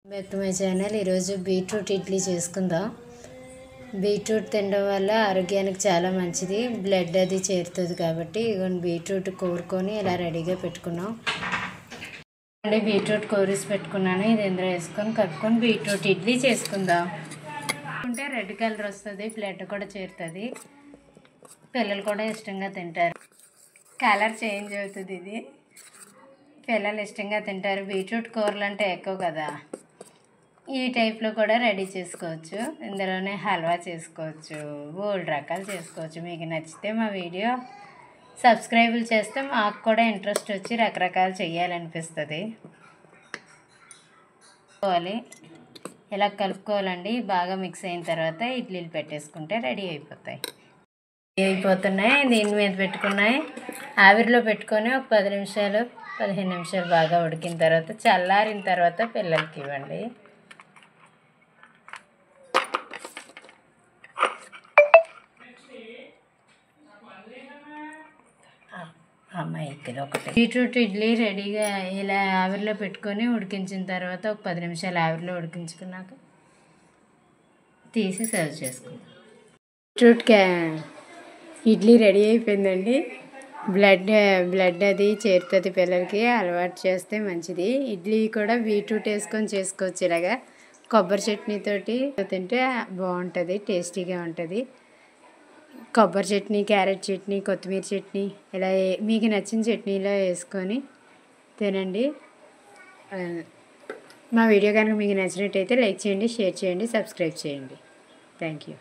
Back to my channel. ఈరోజు beetroot idli చేసుకుందాం. Beetroot తినడం వల్ల ఆరోగ్యానికి చాలా మంచిది, బ్లడ్ అది చేరుతుంది కాబట్టి ఇగోండి బీట్రూట్ కోరుకొని ఇలా రెడీగా పెట్టుకున్నాం అండి. బీట్రూట్ కోరేసి పెట్టుకున్నాను. ఇది ఇందులో వేసుకొని కలుపుకొని బీట్రూట్ ఇడ్లీ చేసుకుందాం. అంటే రెడ్ కలర్ వస్తుంది, బ్లడ్ కూడా చేరుతుంది, పిల్లలు కూడా ఇష్టంగా తింటారు. కలర్ చేంజ్ అవుతుంది, ఇది పిల్లలు ఇష్టంగా తింటారు. బీట్రూట్ కూరలు అంటే ఎక్కువ కదా, ఈ టైప్లో కూడా రెడీ చేసుకోవచ్చు. ఇందులోనే హల్వా చేసుకోవచ్చు, బోల్డ్ రకాలు చేసుకోవచ్చు. మీకు నచ్చితే మా వీడియో సబ్స్క్రైబులు చేస్తే మాకు కూడా ఇంట్రెస్ట్ వచ్చి రకరకాలు చేయాలనిపిస్తుంది. ఇలా కలుపుకోవాలండి. బాగా మిక్స్ అయిన తర్వాత ఇడ్లీలు పెట్టేసుకుంటే రెడీ అయిపోతాయి. అయిపోతున్నాయి, దీని మీద పెట్టుకున్నాయి. ఆవిరిలో పెట్టుకొని ఒక 10 నిమిషాలు 15 నిమిషాలు బాగా ఉడికిన తర్వాత చల్లారిన తర్వాత పిల్లలకి ఇవ్వండి. ఒకటి బీట్రూట్ ఇడ్లీ రెడీగా ఇలా ఆవిరిలో పెట్టుకొని ఉడికించిన తర్వాత ఒక 10 నిమిషాలు ఆవిరిలో ఉడికించుకున్నాక తీసి సర్వ్ చేసుకుందాం. బీట్రూట్ ఇడ్లీ రెడీ అయిపోయిందండి. బ్లడ్ అది చేరుతుంది, పిల్లలకి అలవాటు చేస్తే మంచిది. ఇడ్లీ కూడా బీట్రూట్ వేసుకొని చేసుకోవచ్చు. ఇలాగా కొబ్బరి చట్నీతోటి తింటే బాగుంటుంది, టేస్టీగా ఉంటుంది. కొబ్బరి చట్నీ, క్యారెట్ చట్నీ, కొత్తిమీర చట్నీ, ఇలా మీకు నచ్చిన చట్నీలో వేసుకొని తినండి. మా వీడియో కనుక మీకు నచ్చినట్టయితే లైక్ చేయండి, షేర్ చేయండి, సబ్స్క్రైబ్ చేయండి. Thank you.